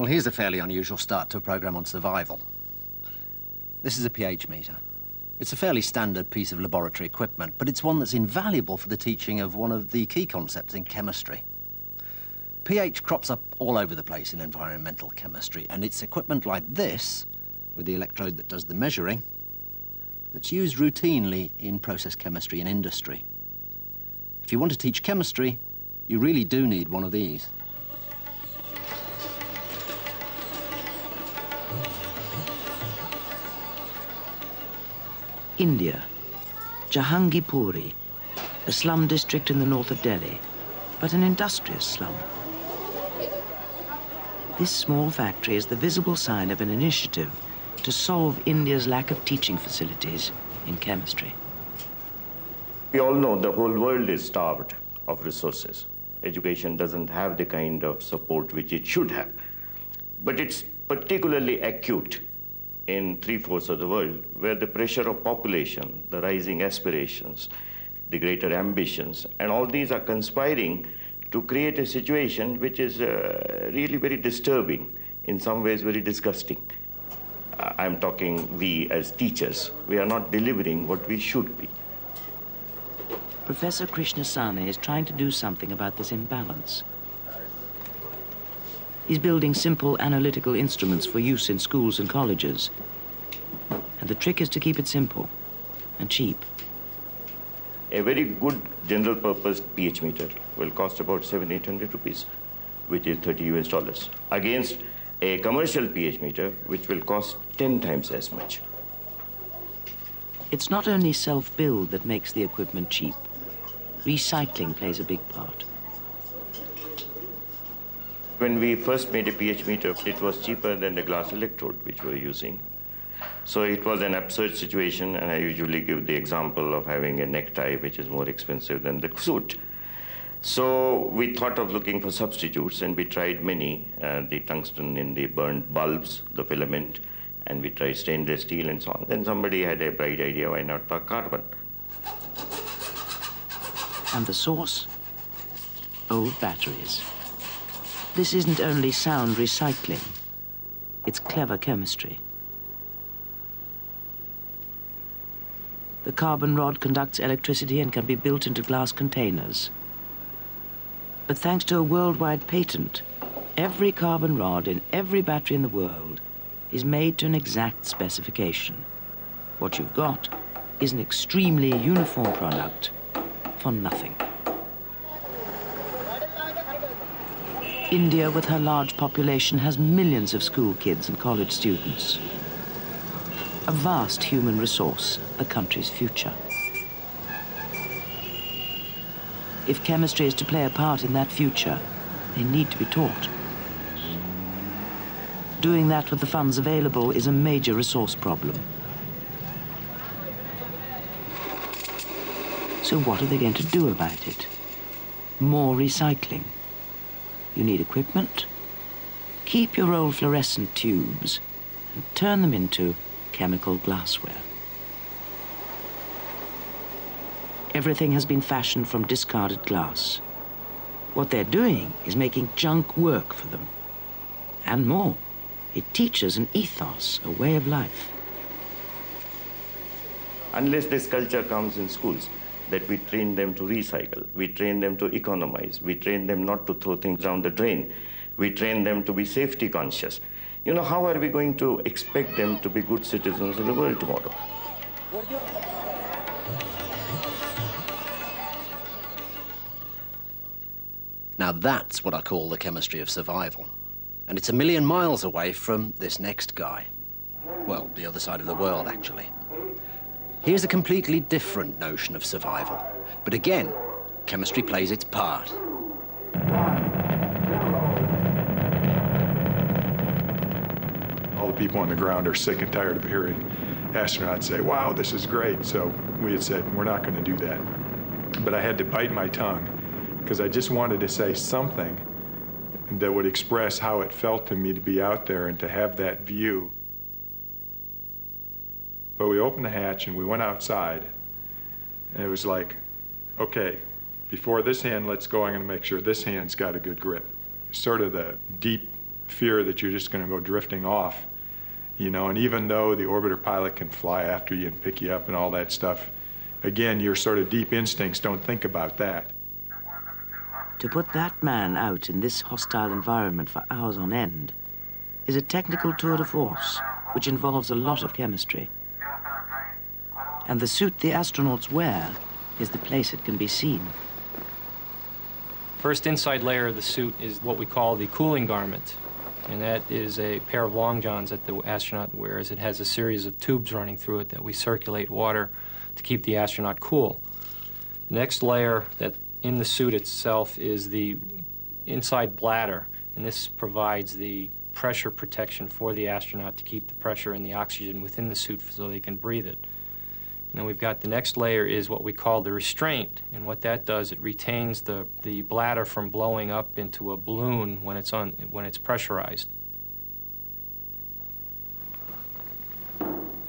Well, here's a fairly unusual start to a program on survival. This is a pH meter. It's a fairly standard piece of laboratory equipment, but it's one that's invaluable for the teaching of one of the key concepts in chemistry. pH crops up all over the place in environmental chemistry, and it's equipment like this, with the electrode that does the measuring, that's used routinely in process chemistry in industry. If you want to teach chemistry, you really do need one of these. India, Jahangirpuri, a slum district in the north of Delhi, but an industrious slum. This small factory is the visible sign of an initiative to solve India's lack of teaching facilities in chemistry. We all know the whole world is starved of resources. Education doesn't have the kind of support which it should have. But it's particularly acute in 3/4 of the world, where the pressure of population, the rising aspirations, the greater ambitions, and all these are conspiring to create a situation which is really very disturbing, in some ways very disgusting. I'm talking we as teachers. We are not delivering what we should be. Professor Krishnasamy is trying to do something about this imbalance. He's building simple analytical instruments for use in schools and colleges. And the trick is to keep it simple and cheap. A very good general purpose pH meter will cost about 700-800 rupees, which is $30 against a commercial pH meter, which will cost 10 times as much. It's not only self-build that makes the equipment cheap. Recycling plays a big part. When we first made a pH meter, it was cheaper than the glass electrode which we were using. So it was an absurd situation, and I usually give the example of having a necktie which is more expensive than the suit. So we thought of looking for substitutes, and we tried many, the tungsten in the burnt bulbs, the filament, and we tried stainless steel and so on. Then somebody had a bright idea, why not the carbon? And the source? Old batteries. This isn't only sound recycling, it's clever chemistry. The carbon rod conducts electricity and can be built into glass containers. But thanks to a worldwide patent, every carbon rod in every battery in the world is made to an exact specification. What you've got is an extremely uniform product for nothing. India, with her large population, has millions of school kids and college students. A vast human resource, the country's future. If chemistry is to play a part in that future, they need to be taught. Doing that with the funds available is a major resource problem. So what are they going to do about it? More recycling. You need equipment. Keep your old fluorescent tubes and turn them into chemical glassware. Everything has been fashioned from discarded glass. What they're doing is making junk work for them. And more, it teaches an ethos, a way of life. Unless this culture comes in schools, that we train them to recycle, we train them to economize, we train them not to throw things down the drain, we train them to be safety conscious. You know, how are we going to expect them to be good citizens of the world tomorrow? Now that's what I call the chemistry of survival. And it's a million miles away from this next guy. Well, the other side of the world, actually. Here's a completely different notion of survival. But again, chemistry plays its part. All the people on the ground are sick and tired of hearing astronauts say, wow, this is great. So we had said, we're not going to do that. But I had to bite my tongue because I just wanted to say something that would express how it felt to me to be out there and to have that view. But we opened the hatch and we went outside, and it was like, okay, before this hand lets go, I'm going to make sure this hand's got a good grip. Sort of the deep fear that you're just going to go drifting off, you know, and even though the orbiter pilot can fly after you and pick you up and all that stuff, again, your sort of deep instincts don't think about that. To put that man out in this hostile environment for hours on end is a technical tour de force which involves a lot of chemistry. And the suit the astronauts wear is the place it can be seen. First inside layer of the suit is what we call the cooling garment. And that is a pair of long johns that the astronaut wears. It has a series of tubes running through it that we circulate water to keep the astronaut cool. The next layer that in the suit itself is the inside bladder, and this provides the pressure protection for the astronaut to keep the pressure and the oxygen within the suit so they can breathe it. And then we've got the next layer is what we call the restraint, and what that does, it retains the bladder from blowing up into a balloon when it's pressurized.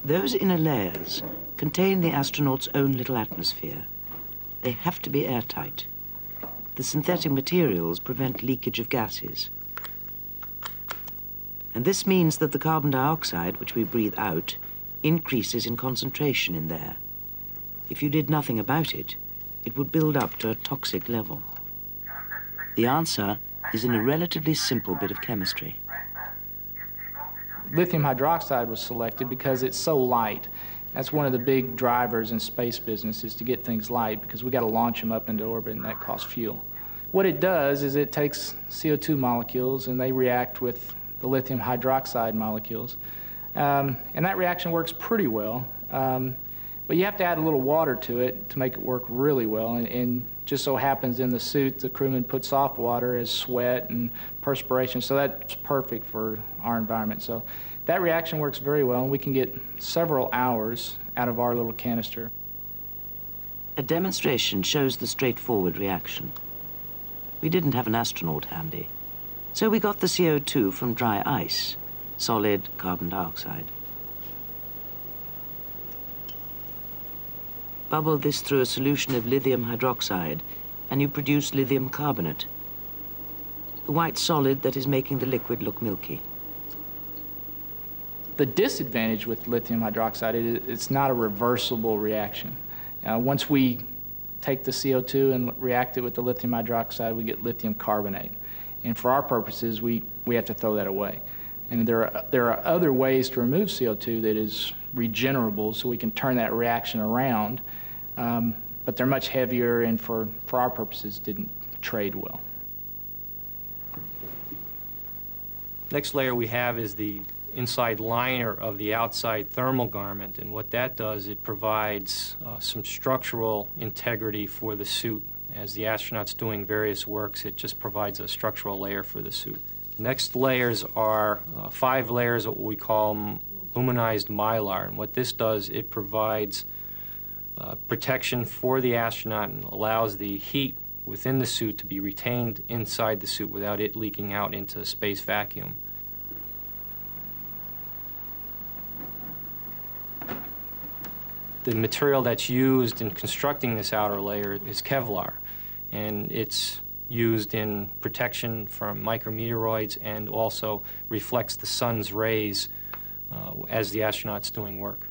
Those inner layers contain the astronaut's own little atmosphere. They have to be airtight. The synthetic materials prevent leakage of gases. And this means that the carbon dioxide, which we breathe out, increases in concentration in there. If you did nothing about it, it would build up to a toxic level. The answer is in a relatively simple bit of chemistry. Lithium hydroxide was selected because it's so light. That's one of the big drivers in space business, is to get things light, because we got to launch them up into orbit, and that costs fuel. What it does is it takes CO2 molecules and they react with the lithium hydroxide molecules. And that reaction works pretty well. But you have to add a little water to it to make it work really well. And just so happens in the suit, the crewman puts off water as sweat and perspiration. So that's perfect for our environment. So that reaction works very well, and we can get several hours out of our little canister. A demonstration shows the straightforward reaction. We didn't have an astronaut handy, so we got the CO2 from dry ice, solid carbon dioxide. Bubble this through a solution of lithium hydroxide, and you produce lithium carbonate, the white solid that is making the liquid look milky. The disadvantage with lithium hydroxide is it's not a reversible reaction. Once we take the CO2 and react it with the lithium hydroxide, we get lithium carbonate. And for our purposes, we have to throw that away. And there are other ways to remove CO2 that is regenerable, so we can turn that reaction around. But they're much heavier, and for our purposes, didn't trade well. Next layer we have is the inside liner of the outside thermal garment, and what that does, it provides some structural integrity for the suit. As the astronaut's doing various works, it just provides a structural layer for the suit. Next layers are 5 layers of what we call luminized mylar, and what this does, it provides protection for the astronaut and allows the heat within the suit to be retained inside the suit without it leaking out into a space vacuum. The material that's used in constructing this outer layer is Kevlar, and it's used in protection from micrometeoroids and also reflects the sun's rays as the astronaut's doing work.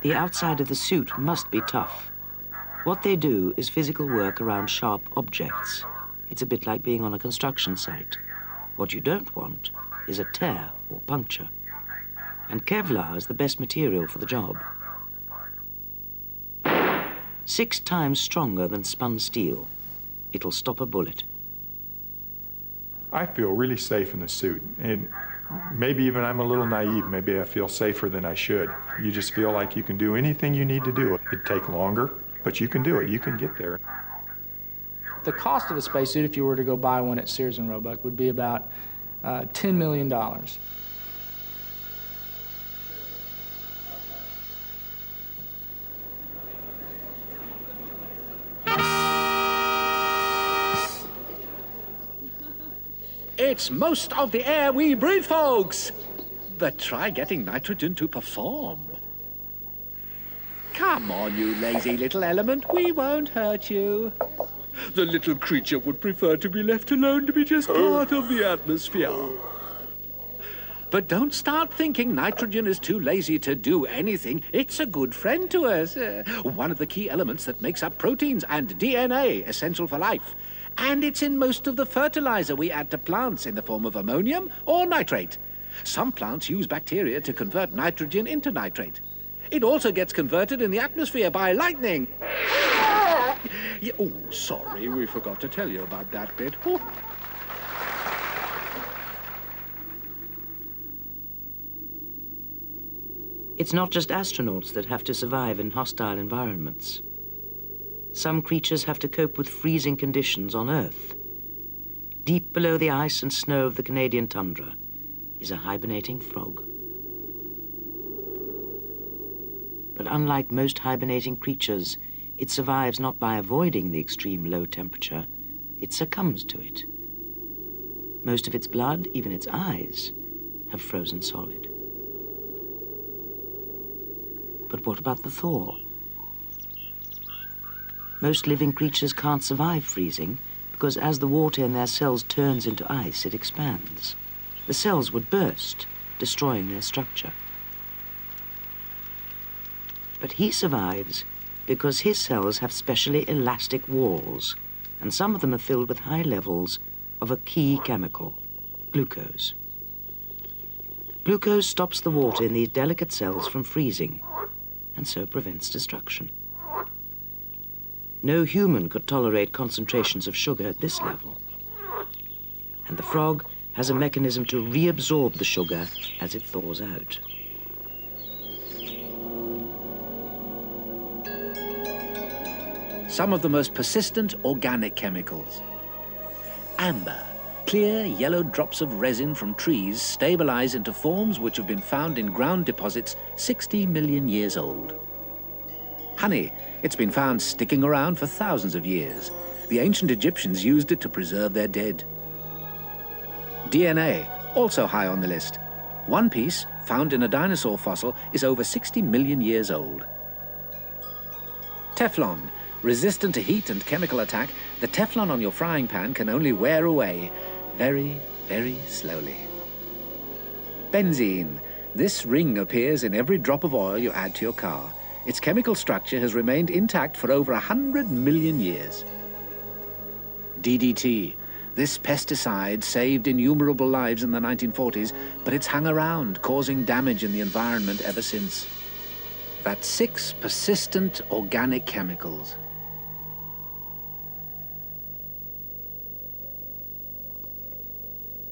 The outside of the suit must be tough. What they do is physical work around sharp objects. It's a bit like being on a construction site. What you don't want is a tear or puncture. And Kevlar is the best material for the job. 6 times stronger than spun steel. It'll stop a bullet. I feel really safe in the suit, and maybe even I'm a little naive. Maybe I feel safer than I should. You just feel like you can do anything you need to do. It'd take longer, but you can do it. You can get there. The cost of a spacesuit, if you were to go buy one at Sears and Roebuck, would be about $10 million. It's most of the air we breathe, folks. But try getting nitrogen to perform. Come on, you lazy little element. We won't hurt you. The little creature would prefer to be left alone, to be just part of the atmosphere. But don't start thinking nitrogen is too lazy to do anything. It's a good friend to us. One of the key elements that makes up proteins and DNA, essential for life. And it's in most of the fertilizer we add to plants in the form of ammonium or nitrate. Some plants use bacteria to convert nitrogen into nitrate. It also gets converted in the atmosphere by lightning. Yeah, oh, sorry, we forgot to tell you about that bit. Oh. It's not just astronauts that have to survive in hostile environments. Some creatures have to cope with freezing conditions on Earth. Deep below the ice and snow of the Canadian tundra is a hibernating frog. But unlike most hibernating creatures, it survives not by avoiding the extreme low temperature, it succumbs to it. Most of its blood, even its eyes, have frozen solid. But what about the thaw? Most living creatures can't survive freezing because as the water in their cells turns into ice, it expands. The cells would burst, destroying their structure. But he survives because his cells have specially elastic walls, and some of them are filled with high levels of a key chemical, glucose. Glucose stops the water in these delicate cells from freezing, and so prevents destruction. No human could tolerate concentrations of sugar at this level. And the frog has a mechanism to reabsorb the sugar as it thaws out. Some of the most persistent organic chemicals. Amber, clear yellow drops of resin from trees stabilize into forms which have been found in ground deposits 60 million years old. Honey, it's been found sticking around for thousands of years. The ancient Egyptians used it to preserve their dead. DNA, also high on the list. One piece, found in a dinosaur fossil, is over 60 million years old. Teflon, resistant to heat and chemical attack, the Teflon on your frying pan can only wear away very, very slowly. Benzene, this ring appears in every drop of oil you add to your car. Its chemical structure has remained intact for over 100 million years. DDT. This pesticide saved innumerable lives in the 1940s, but it's hung around, causing damage in the environment ever since. That's 6 persistent organic chemicals.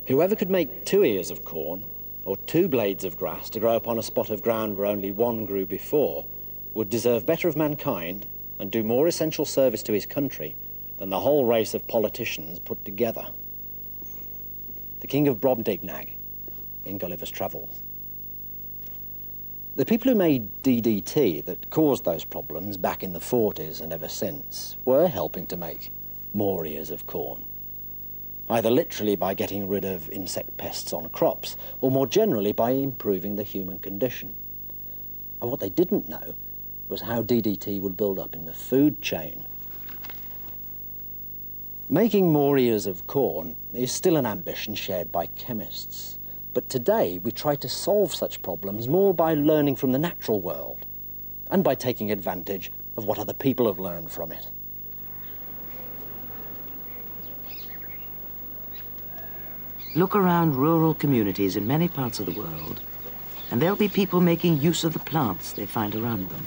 Whoever could make 2 ears of corn, or 2 blades of grass to grow upon a spot of ground where only 1 grew before, would deserve better of mankind and do more essential service to his country than the whole race of politicians put together. The King of Brobdingnag in Gulliver's Travels. The people who made DDT that caused those problems back in the 40s and ever since were helping to make more ears of corn, either literally by getting rid of insect pests on crops or more generally by improving the human condition. And what they didn't know was how DDT would build up in the food chain. Making more ears of corn is still an ambition shared by chemists, but today we try to solve such problems more by learning from the natural world and by taking advantage of what other people have learned from it. Look around rural communities in many parts of the world, and there'll be people making use of the plants they find around them.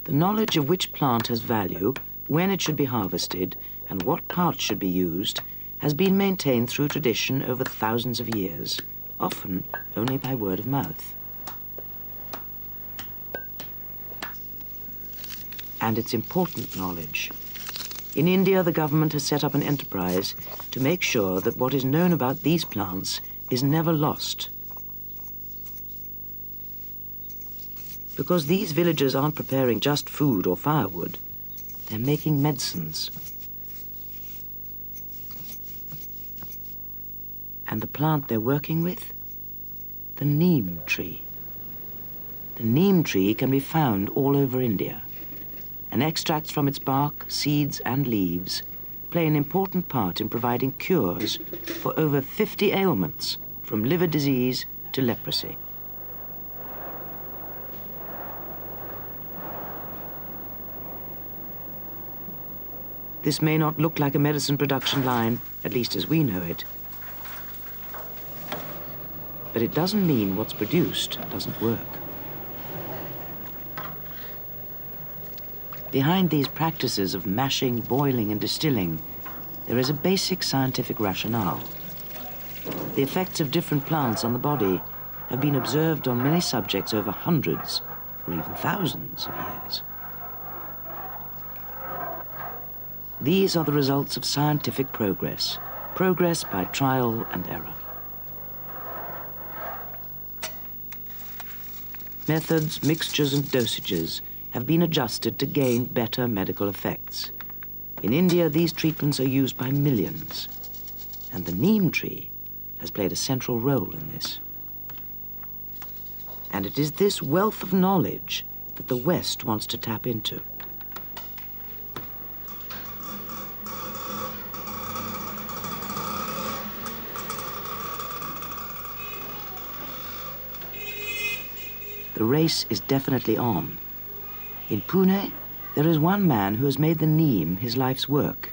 The knowledge of which plant has value, when it should be harvested, and what parts should be used, has been maintained through tradition over thousands of years, often only by word of mouth. And it's important knowledge. In India, the government has set up an enterprise to make sure that what is known about these plants is never lost. Because these villagers aren't preparing just food or firewood, they're making medicines. And the plant they're working with? The neem tree. The neem tree can be found all over India, and extracts from its bark, seeds and leaves play an important part in providing cures for over 50 ailments, from liver disease to leprosy. This may not look like a medicine production line, at least as we know it, but it doesn't mean what's produced doesn't work. Behind these practices of mashing, boiling, and distilling, there is a basic scientific rationale. The effects of different plants on the body have been observed on many subjects over hundreds or even thousands of years. These are the results of scientific progress, progress by trial and error. Methods, mixtures, and dosages have been adjusted to gain better medical effects. In India, these treatments are used by millions, and the neem tree has played a central role in this. And it is this wealth of knowledge that the West wants to tap into. The race is definitely on. In Pune, there is one man who has made the neem his life's work.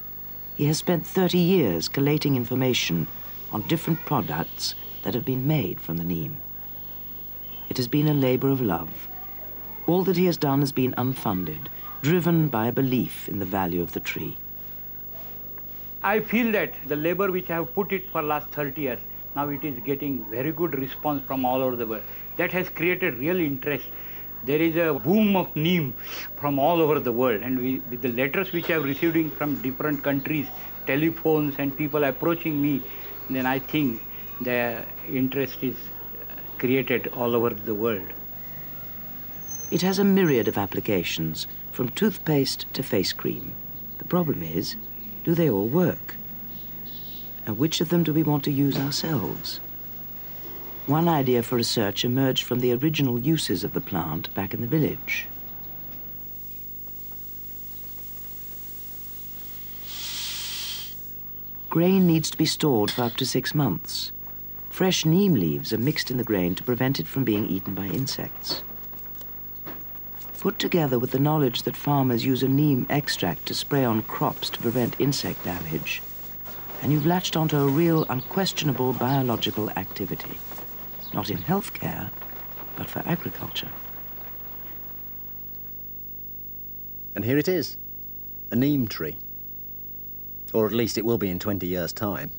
He has spent 30 years collating information on different products that have been made from the neem. It has been a labor of love. All that he has done has been unfunded, driven by a belief in the value of the tree. I feel that the labor which I have put it for last 30 years, now it is getting very good response from all over the world. That has created real interest. There is a boom of neem from all over the world, and with the letters which I have received from different countries, telephones and people approaching me, then I think the interest is created all over the world. It has a myriad of applications, from toothpaste to face cream. The problem is, do they all work? And which of them do we want to use ourselves? One idea for research emerged from the original uses of the plant back in the village. Grain needs to be stored for up to 6 months. Fresh neem leaves are mixed in the grain to prevent it from being eaten by insects. Put together with the knowledge that farmers use a neem extract to spray on crops to prevent insect damage, and you've latched onto a real, unquestionable biological activity. Not in healthcare, but for agriculture. And here it is, a neem tree. Or at least it will be in 20 years' time.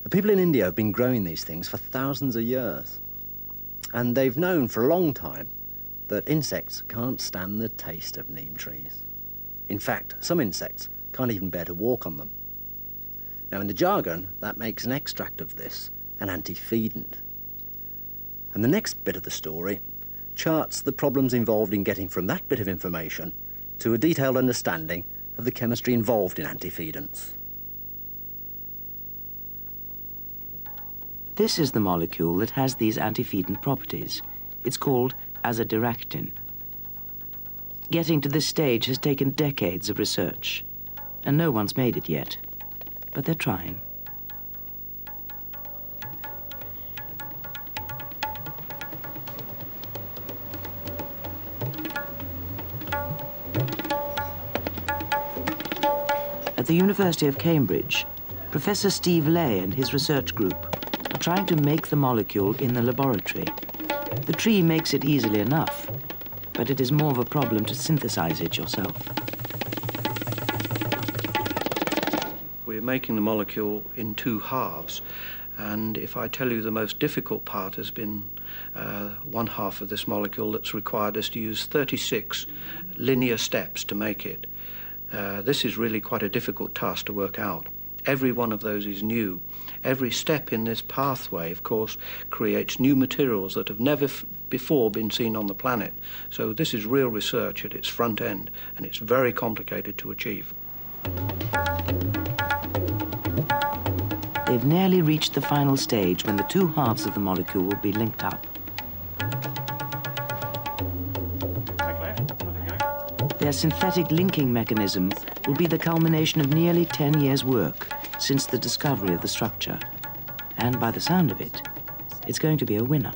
The people in India have been growing these things for thousands of years. And they've known for a long time that insects can't stand the taste of neem trees. In fact, some insects can't even bear to walk on them. Now, in the jargon, that makes an extract of this an antefeedant. And the next bit of the story charts the problems involved in getting from that bit of information to a detailed understanding of the chemistry involved in antefeedants. This is the molecule that has these antefeedant properties. It's called azadirachtin. Getting to this stage has taken decades of research, and no one's made it yet, but they're trying. At the University of Cambridge, Professor Steve Lay and his research group are trying to make the molecule in the laboratory. The tree makes it easily enough, but it is more of a problem to synthesize it yourself. We're making the molecule in 2 halves, and if I tell you the most difficult part has been one half of this molecule that's required us to use 36 linear steps to make it. This is really quite a difficult task to work out. Every one of those is new. Every step in this pathway, of course, creates new materials that have never before been seen on the planet. So this is real research at its front end, and it's very complicated to achieve. They've nearly reached the final stage when the 2 halves of the molecule will be linked up. their synthetic linking mechanism will be the culmination of nearly 10 years' work since the discovery of the structure. And by the sound of it, it's going to be a winner.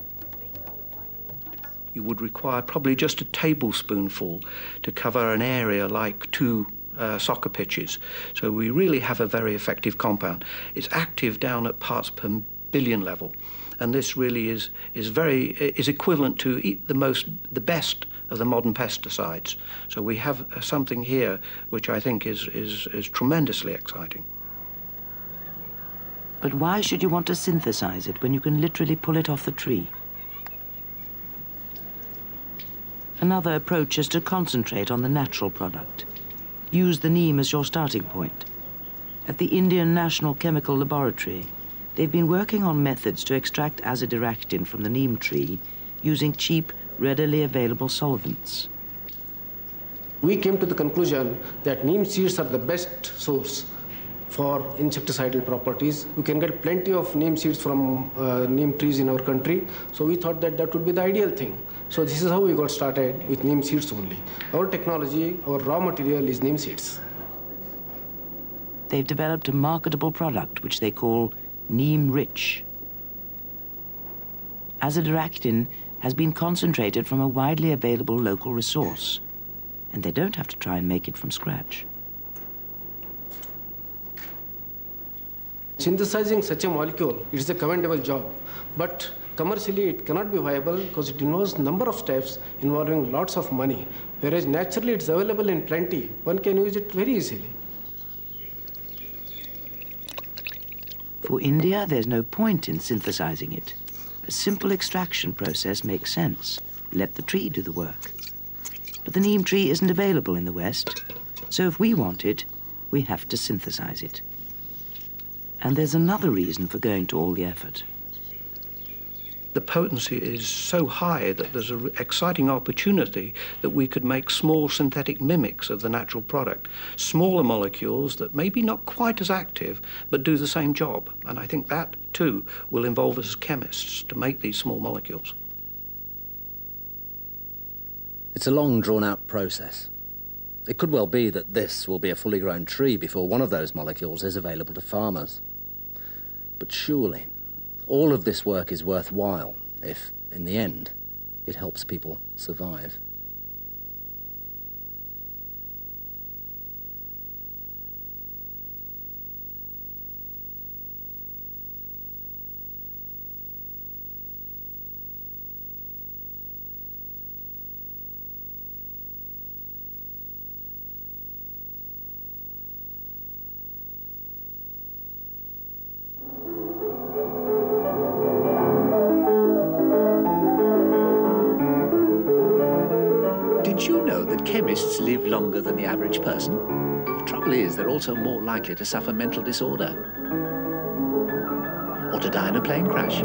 You would require probably just a tablespoonful to cover an area like 2 soccer pitches. So we really have a very effective compound. It's active down at parts per billion level, and this really is equivalent to the best of the modern pesticides. So we have something here which I think is tremendously exciting. But why should you want to synthesize it when you can literally pull it off the tree? Another approach is to concentrate on the natural product. Use the neem as your starting point. At the Indian National Chemical Laboratory, they've been working on methods to extract azadirachtin from the neem tree using cheap, readily available solvents. We came to the conclusion that neem seeds are the best source for insecticidal properties. We can get plenty of neem seeds from neem trees in our country, so we thought that that would be the ideal thing. So this is how we got started with neem seeds only. Our technology, our raw material is neem seeds. They've developed a marketable product which they call Neem Rich. Azadirachtin has been concentrated from a widely available local resource, and they don't have to try and make it from scratch. Synthesizing such a molecule is a commendable job, but commercially it cannot be viable because it involves number of steps involving lots of money, whereas naturally it's available in plenty. One can use it very easily. For India, there's no point in synthesizing it. A simple extraction process makes sense. Let the tree do the work. But the neem tree isn't available in the West, so if we want it, we have to synthesize it. And there's another reason for going to all the effort. The potency is so high that there's an exciting opportunity that we could make small synthetic mimics of the natural product, smaller molecules that may be not quite as active but do the same job. And I think that, too, will involve us as chemists to make these small molecules. It's a long, drawn-out process. It could well be that this will be a fully grown tree before one of those molecules is available to farmers. But surely, all of this work is worthwhile if, in the end, it helps people survive. Did you know that chemists live longer than the average person? The trouble is, they're also more likely to suffer mental disorder or to die in a plane crash.